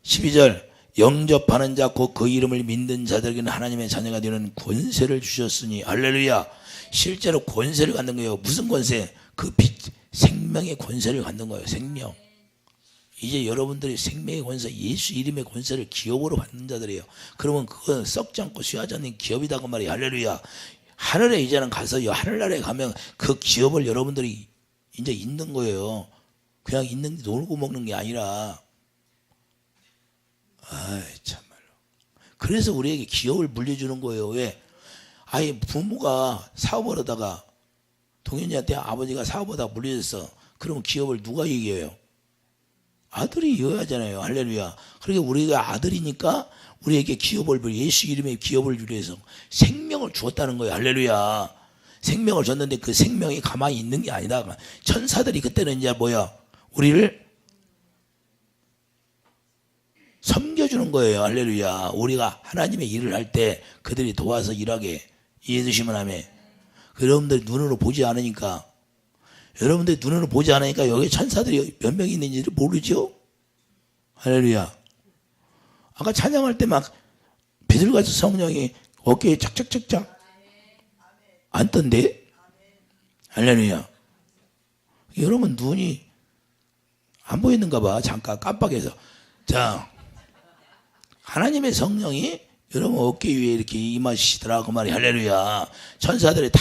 12절 영접하는 자 곧 그 이름을 믿는 자들에게는 하나님의 자녀가 되는 권세를 주셨으니 할렐루야. 실제로 권세를 갖는 거예요. 무슨 권세? 그 빛 생명의 권세를 갖는 거예요. 생명. 이제 여러분들이 생명의 권세 예수 이름의 권세를 기업으로 받는 자들이에요. 그러면 그건 썩지 않고 쉬하지 않는 기업이다 그 말이에요. 할렐루야. 하늘에 이제는 가서 하늘나라에 가면 그 기업을 여러분들이 이제 있는 거예요. 그냥 있는 놀고 먹는 게 아니라 아이 참말로. 그래서 우리에게 기업을 물려주는 거예요. 왜? 아예 부모가 사업을 하다가 동현이한테 아버지가 사업하다가 물려줬어. 그러면 기업을 누가 이겨요? 아들이 이어야잖아요. 할렐루야. 그러니까 우리가 아들이니까 우리에게 기업을 예수 이름의 기업을 위해서 생명을 주었다는 거예요. 할렐루야. 생명을 줬는데 그 생명이 가만히 있는 게 아니다. 천사들이 그때는 이제 뭐야? 우리를 섬겨주는 거예요. 할렐루야. 우리가 하나님의 일을 할 때 그들이 도와서 일하게. 이해되시면 아멘. 여러분들이 눈으로 보지 않으니까 여기 천사들이 몇 명 있는지를 모르죠. 할렐루야. 아까 찬양할 때 막 비둘기같이 성령이 어깨에 착착착착 앉던데. 할렐루야. 여러분 눈이 안 보이는가 봐. 잠깐 깜빡해서. 자, 하나님의 성령이 여러분 어깨 위에 이렇게 임하시더라 그 말이. 할렐루야. 천사들이 다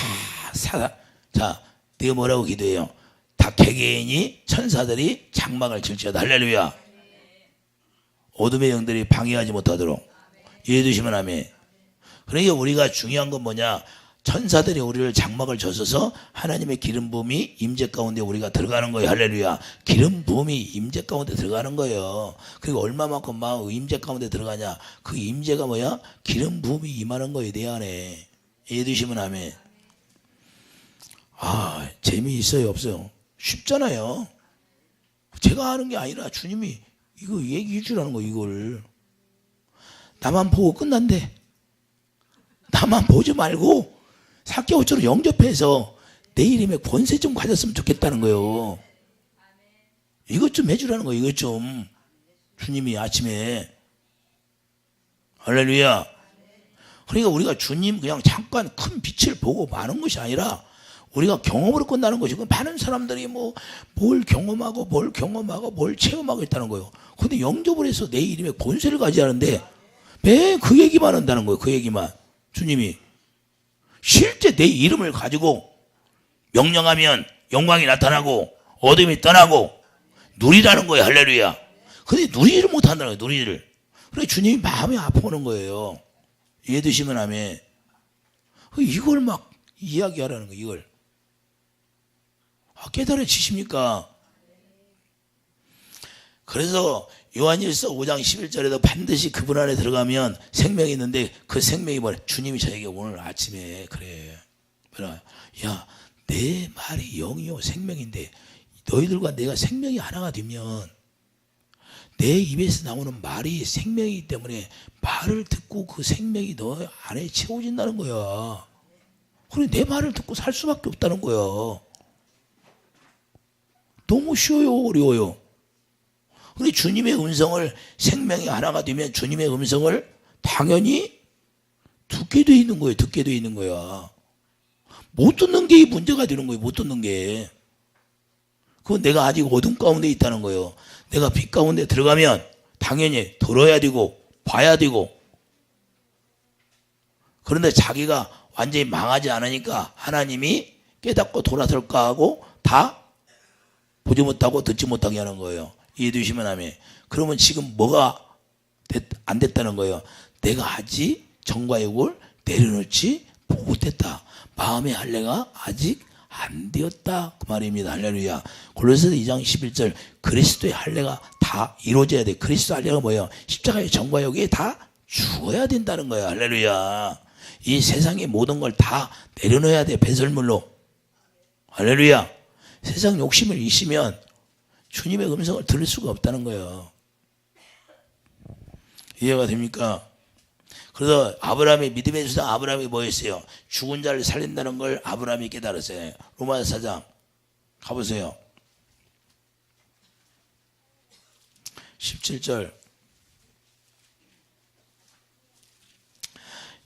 자, 내가 뭐라고 기도해요? 다 개개인이 천사들이 장막을 질지어다. 할렐루야. 어둠의 영들이 방해하지 못하도록. 이해해주시면 아멘. 그러니까 우리가 중요한 건 뭐냐? 천사들이 우리를 장막을 져서서 하나님의 기름 부음이 임재 가운데 우리가 들어가는 거예요. 할렐루야. 기름 부음이 임재 가운데 들어가는 거예요. 그리고 얼마만큼 막 임재 가운데 들어가냐? 그 임재가 뭐야? 기름 부음이 임하는 거예요. 내 안에. 이해해주시면 아멘. 아, 재미있어요 없어요? 쉽잖아요. 제가 하는 게 아니라 주님이 이거 얘기해 주라는 거. 이걸 나만 보고 끝난대. 나만 보지 말고 삭개오처럼 영접해서 내 이름에 권세 좀 가졌으면 좋겠다는 거예요. 이것 좀 해주라는 거예요. 이것 좀. 주님이 아침에. 할렐루야. 그러니까 우리가 주님 그냥 잠깐 큰 빛을 보고 마는 것이 아니라 우리가 경험으로 끝나는 것이고, 많은 사람들이 뭘 경험하고 뭘 체험하고 있다는 거예요. 근데 영접을 해서 내 이름에 권세를 가지하는데 매 그 얘기만 한다는 거예요. 그 얘기만. 주님이 실제 내 이름을 가지고 명령하면 영광이 나타나고 어둠이 떠나고 누리라는 거예요. 할렐루야. 근데 누리지를 못한다는 거예요. 누리지를. 그래서 주님이 마음이 아프는 거예요. 이해되시면 아멘. 이걸 막 이야기하라는 거예요. 이걸. 깨달아지십니까? 그래서 요한일서 5장 11절에도 반드시 그분 안에 들어가면 생명이 있는데 그 생명이 뭐래? 주님이 저에게 오늘 아침에 그래. 야, 내 말이 영이요 생명인데 너희들과 내가 생명이 하나가 되면 내 입에서 나오는 말이 생명이기 때문에 말을 듣고 그 생명이 너 안에 채워진다는 거야. 그래 내 말을 듣고 살 수밖에 없다는 거야. 너무 쉬워요, 어려워요? 그래 주님의 음성을 생명이 하나가 되면 주님의 음성을 당연히 듣게 돼 있는 거예요. 듣게 돼 있는 거야. 못 듣는 게 문제가 되는 거예요. 못 듣는 게. 그건 내가 아직 어둠 가운데 있다는 거예요. 내가 빛 가운데 들어가면 당연히 들어야 되고 봐야 되고, 그런데 자기가 완전히 망하지 않으니까 하나님이 깨닫고 돌아설까 하고 다 보지 못하고 듣지 못하게 하는 거예요. 이해되시면 아멘. 그러면 지금 뭐가 안 됐다는 거예요? 내가 아직 정과 육을 내려놓지 못했다. 마음의 할례가 아직 안 되었다. 그 말입니다. 할렐루야. 골로새서 2장 11절 그리스도의 할례가 다 이루어져야 돼. 그리스도 할례가 뭐예요? 십자가의 정과 육이 다 죽어야 된다는 거예요. 할렐루야. 이 세상의 모든 걸 다 내려놓아야 돼. 배설물로. 할렐루야. 세상 욕심을 잊으면 주님의 음성을 들을 수가 없다는 거예요. 이해가 됩니까? 그래서 아브라함의 믿음의 조상 아브라함이 뭐였어요? 죽은 자를 살린다는 걸 아브라함이 깨달았어요. 로마서 4장 가보세요. 17절.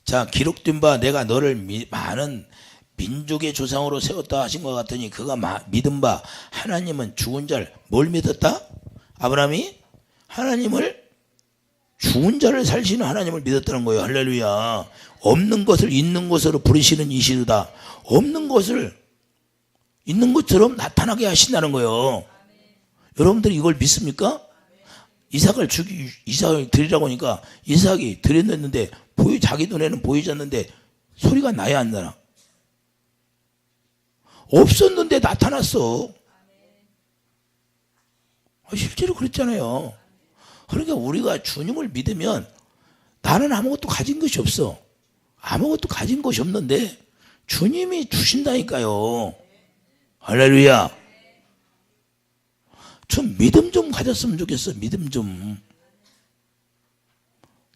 자, 기록된 바 내가 너를 많은 민족의 조상으로 세웠다 하신 것 같더니 그가 믿은 바 하나님은 죽은 자를 뭘 믿었다? 아브라함이 하나님을 죽은 자를 살리시는 하나님을 믿었다는 거예요. 할렐루야. 없는 것을 있는 것으로 부르시는 이시르다. 없는 것을 있는 것처럼 나타나게 하신다는 거예요. 여러분들이 이걸 믿습니까? 이삭을 드리라고 하니까 이삭이 드렸는데 자기 눈에는 보이지 않는데 소리가 나야 안 나나? 없었는데 나타났어. 실제로 그랬잖아요. 그러니까 우리가 주님을 믿으면 나는 아무것도 가진 것이 없어. 아무것도 가진 것이 없는데 주님이 주신다니까요. 할렐루야. 좀 믿음 좀 가졌으면 좋겠어. 믿음 좀.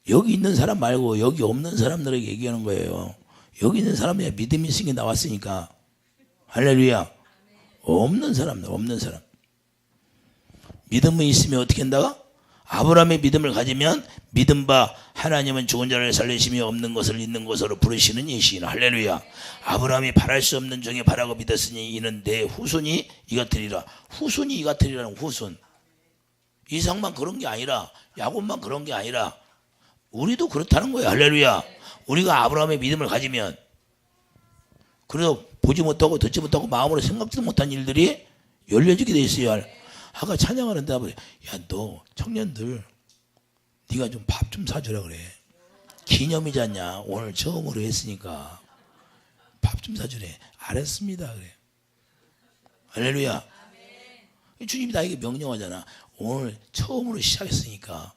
여기 있는 사람 말고 여기 없는 사람들에게 얘기하는 거예요. 여기 있는 사람이 믿음이 있으니 나왔으니까. 할렐루야. 없는 사람들, 없는 사람. 믿음이 있으면 어떻게 한다가? 아브라함의 믿음을 가지면 믿은 바 하나님은 죽은 자를 살리시며 없는 것을 있는 것으로 부르시는 이시인. 할렐루야. 아브라함이 바랄 수 없는 중에 바라고 믿었으니 이는 내 후손이 이같으리라. 후손이 이같으리라는 후손. 이삭만 그런 게 아니라 야곱만 그런 게 아니라 우리도 그렇다는 거예요. 할렐루야. 우리가 아브라함의 믿음을 가지면 그래서 보지 못하고 듣지 못하고 마음으로 생각지도 못한 일들이 열려지게 돼 있어요. 아까 찬양하는데 야 너 청년들 네가 좀 밥 좀 사주라 그래. 기념이잖냐. 오늘 처음으로 했으니까 밥 좀 사주래. 알았습니다 그래. 할렐루야. 주님이 나에게 명령하잖아. 오늘 처음으로 시작했으니까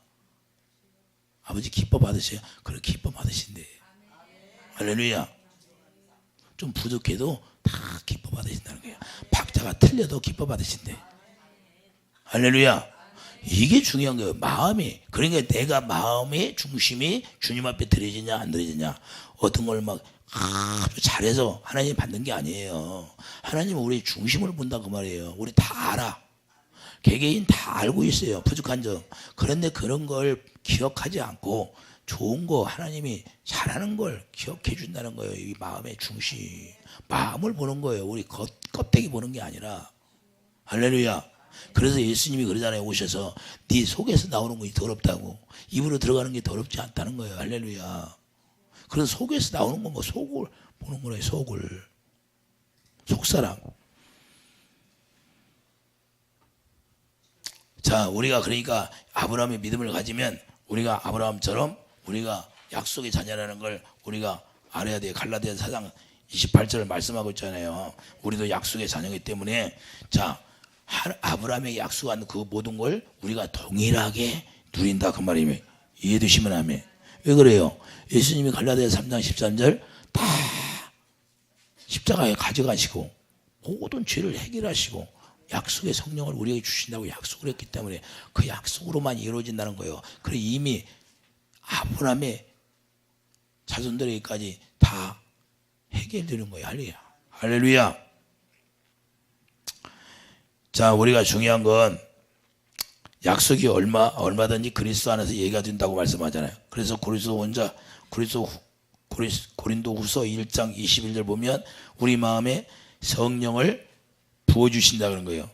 아버지 기뻐 받으세요. 그래 기뻐 받으신대. 할렐루야. 좀 부족해도 다 기뻐 받으신다는 거예요. 박자가 틀려도 기뻐 받으신대. 할렐루야. 이게 중요한 거예요. 마음이. 그러니까 내가 마음의 중심이 주님 앞에 드려지냐 안 드려지냐. 어떤 걸 막 아주 잘해서 하나님 받는 게 아니에요. 하나님은 우리 중심을 본다 그 말이에요. 우리 다 알아. 개개인 다 알고 있어요. 부족한 점. 그런데 그런 걸 기억하지 않고 좋은 거 하나님이 잘하는 걸 기억해 준다는 거예요. 이 마음의 중심. 마음을 보는 거예요. 우리 껍데기 보는 게 아니라. 할렐루야. 그래서 예수님이 그러잖아요. 오셔서 네 속에서 나오는 것이 더럽다고. 입으로 들어가는 게 더럽지 않다는 거예요. 할렐루야. 그래서 속에서 나오는 건 뭐 속을 보는 거예요. 속을. 속사람. 자, 우리가 그러니까 아브라함의 믿음을 가지면 우리가 아브라함처럼 우리가 약속의 자녀라는 걸 우리가 알아야 돼요. 갈라디아서 4장 28절을 말씀하고 있잖아요. 우리도 약속의 자녀이기 때문에 자, 아브라함에게 약속한 그 모든 걸 우리가 동일하게 누린다 그 말이에요. 이해되시면 아멘. 왜 그래요? 예수님이 갈라디아 3장 13절 다 십자가에 가져가시고 모든 죄를 해결하시고 약속의 성령을 우리에게 주신다고 약속을 했기 때문에 그 약속으로만 이루어진다는 거예요. 그래 이미 아브라함의 자손들에게까지 다 해결되는 거예요. 할렐루야. 할렐루야. 자, 우리가 중요한 건 약속이 얼마든지 그리스도 안에서 얘기가 된다고 말씀하잖아요. 그래서 고린도후서 1장 21절 보면 우리 마음에 성령을 부어주신다 그런 거예요.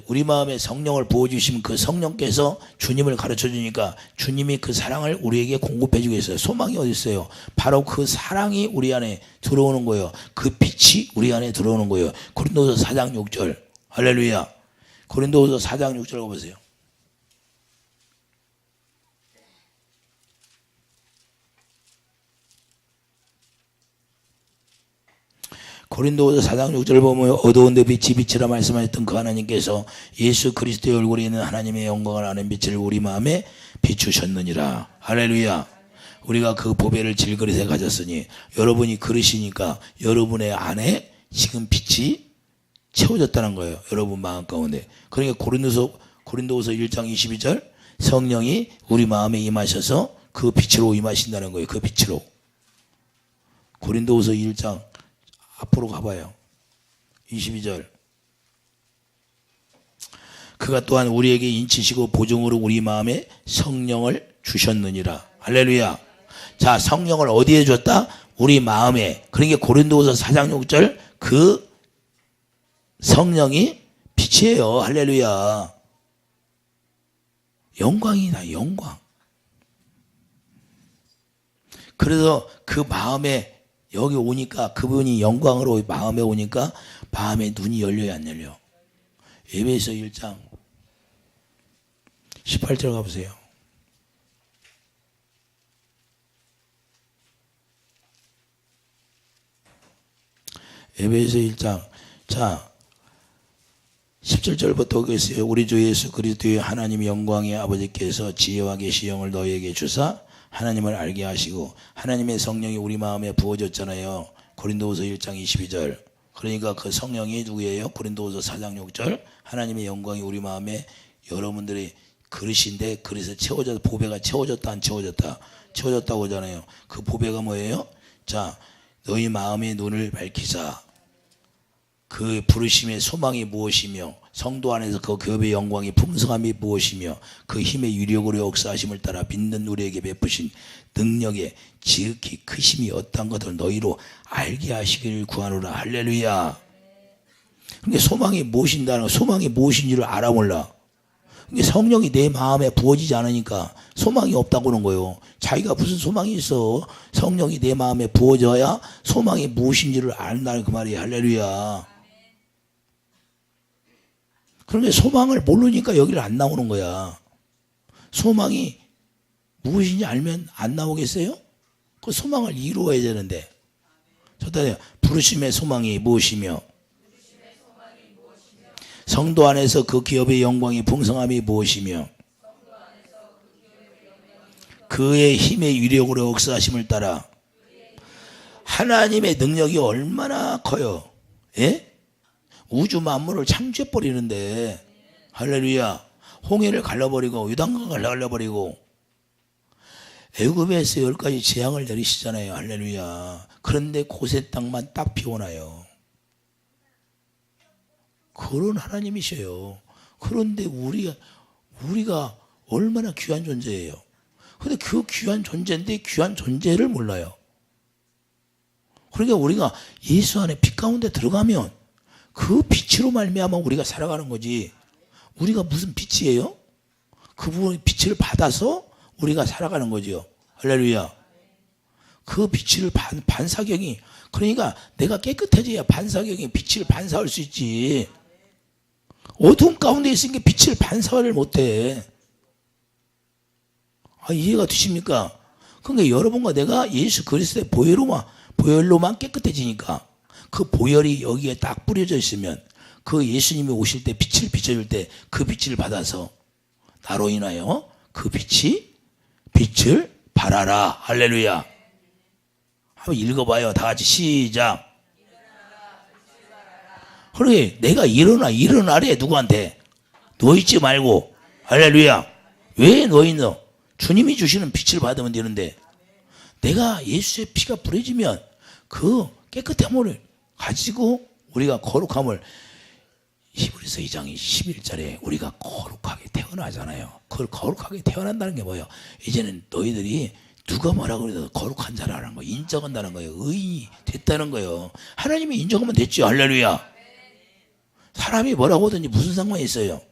우리 마음에 성령을 부어주시면 그 성령께서 주님을 가르쳐 주니까 주님이 그 사랑을 우리에게 공급해 주겠어요. 소망이 어디 있어요? 바로 그 사랑이 우리 안에 들어오는 거예요. 그 빛이 우리 안에 들어오는 거예요. 고린도후서 4장 6절. 할렐루야. 고린도후서 4장 6절 보세요. 고린도후서 4장 6절 보면 어두운 데 빛이 빛이라 말씀하셨던 그 하나님께서 예수 그리스도의 얼굴에 있는 하나님의 영광을 아는 빛을 우리 마음에 비추셨느니라. 할렐루야. 우리가 그 보배를 질그릇에 가졌으니 여러분이 그릇이니까 여러분의 안에 지금 빛이 채워졌다는 거예요. 여러분 마음 가운데. 그러니까 고린도후서 1장 22절 성령이 우리 마음에 임하셔서 그 빛으로 임하신다는 거예요. 그 빛으로. 고린도후서 1장 앞으로 가봐요. 22절. 그가 또한 우리에게 인치시고 보증으로 우리 마음에 성령을 주셨느니라. 할렐루야. 자, 성령을 어디에 줬다? 우리 마음에. 그러니까 고린도후서 4장 6절 그 성령이 빛이에요. 할렐루야. 영광이다. 영광. 그래서 그 마음에 여기 오니까 그분이 영광으로 마음에 오니까 마음에 눈이 열려요 안 열려? 에베소 1장 18절 가보세요. 에베소 1장 자 17절부터 그랬어요. 우리 주 예수 그리스도의 하나님 영광의 아버지께서 지혜와 계시형을 너희에게 주사 하나님을 알게 하시고 하나님의 성령이 우리 마음에 부어졌잖아요. 고린도후서 1장 22절. 그러니까 그 성령이 누구예요? 고린도후서 4장 6절. 하나님의 영광이 우리 마음에 여러분들의 그릇인데 그릇에 채워졌다. 보배가 채워졌다 안 채워졌다? 채워졌다고 하잖아요. 그 보배가 뭐예요? 자, 너희 마음의 눈을 밝히사 그 부르심의 소망이 무엇이며 성도 안에서 그 교회의 영광이 풍성함이 무엇이며 그 힘의 유력으로 역사하심을 따라 믿는 우리에게 베푸신 능력의 지극히 크심이 어떤 것을 너희로 알게 하시기를 구하노라. 할렐루야. 그러니까 소망이 무엇인다는 소망이 무엇인지를 알아 몰라. 그러니까 성령이 내 마음에 부어지지 않으니까 소망이 없다고 하는 거예요. 자기가 무슨 소망이 있어. 성령이 내 마음에 부어져야 소망이 무엇인지를 안다는 그 말이야. 할렐루야. 그런데 소망을 모르니까 여기를 안 나오는 거야. 소망이 무엇인지 알면 안 나오겠어요? 그 소망을 이루어야 되는데. 저다요. 부르심의 소망이 무엇이며 성도 안에서 그 기업의 영광이 풍성함이 무엇이며 그의 힘의 위력으로 역사하심을 따라 하나님의 능력이 얼마나 커요. 예? 우주 만물을 창조해버리는데 할렐루야. 홍해를 갈라버리고 요단강을 갈라버리고 애굽에서 10가지 재앙을 내리시잖아요. 할렐루야. 그런데 고세 땅만 딱 비워놔요. 그런 하나님이셔요. 그런데 우리가 얼마나 귀한 존재예요. 근데 그 귀한 존재인데 귀한 존재를 몰라요. 그러니까 우리가 예수 안에 빛 가운데 들어가면 그 빛으로 말미암아 우리가 살아가는 거지. 우리가 무슨 빛이에요? 그분의 빛을 받아서 우리가 살아가는 거죠. 할렐루야. 그 빛을 반사경이 그러니까 내가 깨끗해져야 반사경이 빛을 반사할 수 있지. 어두운 가운데 있으니까 빛을 반사를 못해. 이해가 되십니까? 그러니까 여러분과 내가 예수 그리스도의 보혈로만 깨끗해지니까 그 보혈이 여기에 딱 뿌려져 있으면 그 예수님이 오실 때 빛을 비춰줄 때 그 빛을 받아서 나로 인하여 그 빛을 발하라. 할렐루야. 한번 읽어봐요. 다 같이 시작. 그러게 내가 일어나래. 누구한테? 너 있지 말고. 할렐루야. 왜 너 있노? 주님이 주시는 빛을 받으면 되는데 내가 예수의 피가 뿌려지면 그 깨끗함을 가지고 우리가 거룩함을 히브리서 2장 11절에 우리가 거룩하게 태어나잖아요. 그걸 거룩하게 태어난다는 게 뭐예요? 이제는 너희들이 누가 뭐라고 그래도 거룩한 자라는 거 인정한다는 거예요. 의인이 됐다는 거예요. 하나님이 인정하면 됐죠. 할렐루야. 사람이 뭐라고 하든지 무슨 상관이 있어요.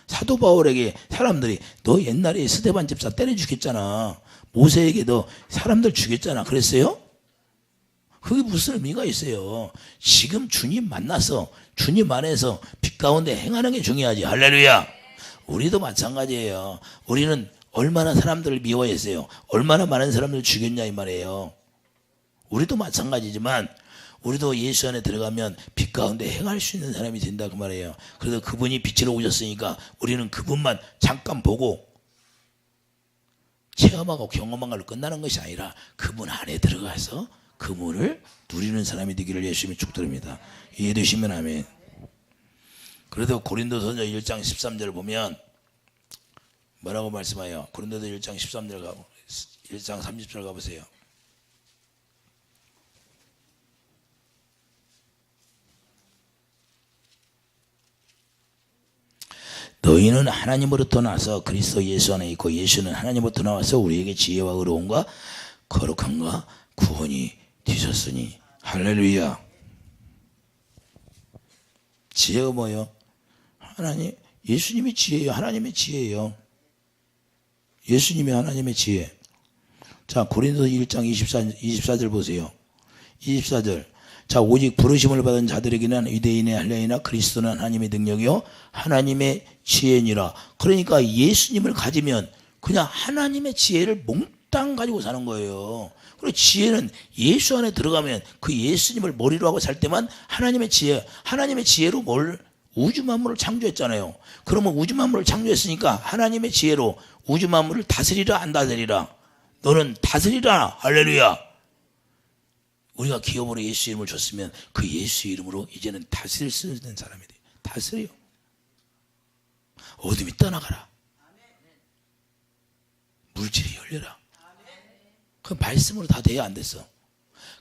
사도 바울에게 사람들이 너 옛날에 스데반 집사 때려 죽였잖아. 모세에게도 사람들 죽였잖아. 그랬어요? 그게 무슨 의미가 있어요. 지금 주님 만나서 주님 안에서 빛 가운데 행하는 게 중요하지. 할렐루야. 우리도 마찬가지예요. 우리는 얼마나 사람들을 미워했어요. 얼마나 많은 사람들을 죽였냐 이 말이에요. 우리도 마찬가지지만 우리도 예수 안에 들어가면 빛 가운데 행할 수 있는 사람이 된다 그 말이에요. 그래서 그분이 빛으로 오셨으니까 우리는 그분만 잠깐 보고 체험하고 경험한 걸로 끝나는 것이 아니라 그분 안에 들어가서 그분을 누리는 사람이 되기를 예수님이 축도합니다. 이해되시면 아멘. 그래도 고린도전서 1장 13절 보면 뭐라고 말씀해요? 고린도서 1장 13절 가고 1장 30절 가보세요. 너희는 하나님으로부터 나서 그리스도 예수 안에 있고 예수는 하나님으로부터 나와서 우리에게 지혜와 의로움과 거룩함과 구원이 되셨으니. 할렐루야. 지혜가 뭐예요? 하나님, 예수님이 지혜예요. 하나님의 지혜예요. 예수님이 하나님의 지혜. 자, 고린도서 1장 24절 보세요. 24절. 자, 오직 부르심을 받은 자들에게는 유대인의 할례이나 그리스도는 하나님의 능력이요 하나님의 지혜니라. 그러니까 예수님을 가지면 그냥 하나님의 지혜를 몽땅 가지고 사는 거예요. 그리고 지혜는 예수 안에 들어가면 그 예수님을 머리로 하고 살 때만 하나님의 지혜로 우주 만물을 창조했잖아요. 그러면 우주 만물을 창조했으니까 하나님의 지혜로 우주 만물을 다스리라 안 다스리라? 너는 다스리라. 할렐루야. 우리가 기업으로 예수 이름을 줬으면 그 예수 이름으로 이제는 다스릴 수 있는 사람이 돼. 다스려. 어둠이 떠나가라. 물질이 열려라. 그 말씀으로 다 돼야 안 됐어.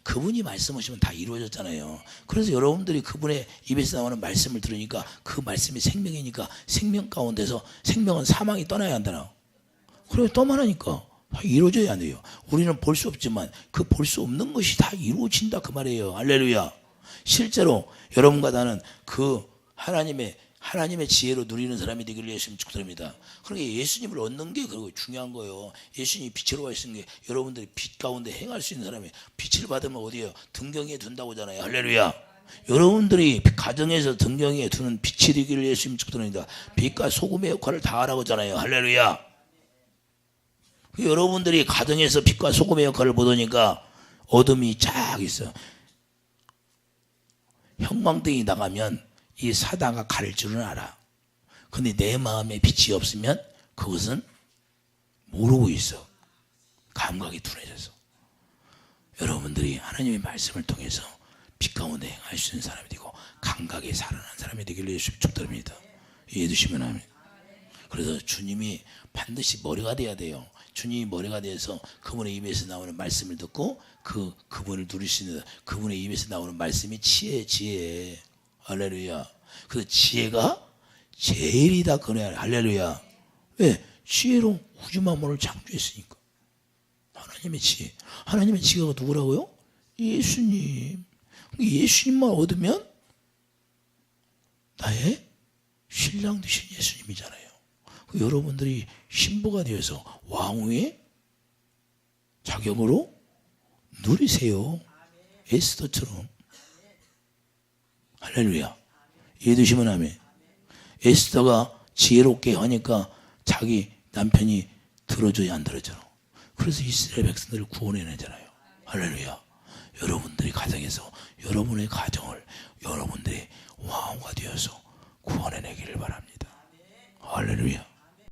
그분이 말씀하시면 다 이루어졌잖아요. 그래서 여러분들이 그분의 입에서 나오는 말씀을 들으니까 그 말씀이 생명이니까 생명 가운데서 생명은 사망이 떠나야 한다나. 그래서 떠나니까 다 이루어져야 안 돼요. 우리는 볼 수 없지만 그 볼 수 없는 것이 다 이루어진다 그 말이에요. 할렐루야. 실제로 여러분과 나는 그 하나님의 지혜로 누리는 사람이 되기를 예수님 축복드립니다. 그러니까 예수님을 얻는 게 그리고 중요한 거예요. 예수님이 빛으로 와 있는 게 여러분들이 빛 가운데 행할 수 있는 사람이 빛을 받으면 어디에요? 등경에 둔다고 하잖아요. 할렐루야. 여러분들이 가정에서 등경에 두는 빛이 되기를 예수님 축복드립니다. 빛과 소금의 역할을 다 하라고 하잖아요. 할렐루야. 여러분들이 가정에서 빛과 소금의 역할을 보더니까 어둠이 쫙 있어. 형광등이 나가면 이 사다가 갈 줄은 알아. 근데 내 마음에 빛이 없으면 그것은 모르고 있어. 감각이 둔해져서. 여러분들이 하나님의 말씀을 통해서 빛 가운데 행할 수 있는 사람이 되고 감각이 살아난 사람이 되기를 예수님 축복드립니다. 이해해 주시면 아멘. 그래서 주님이 반드시 머리가 돼야 돼요. 주님이 머리가 돼서 그분의 입에서 나오는 말씀을 듣고 그분을 누릴 수 있는 그분의 입에서 나오는 말씀이 지혜. 할렐루야. 그래서 지혜가 제일이다 그래야. 할렐루야. 왜? 지혜로 우주 만물을 창조했으니까. 하나님의 지혜. 하나님의 지혜가 누구라고요? 예수님. 예수님만 얻으면 나의 신랑 되신 예수님이잖아요. 여러분들이 신부가 되어서 왕후의 자격으로 누리세요. 에스더처럼. 할렐루야. 이해되시면 아멘. 에스더가 지혜롭게 하니까 자기 남편이 들어줘야 안 들어줘. 그래서 이스라엘 백성들을 구원해내잖아요. 할렐루야. 여러분들이 가정에서 여러분의 가정을 여러분들이 마음과 되어서 구원해내기를 바랍니다. 할렐루야.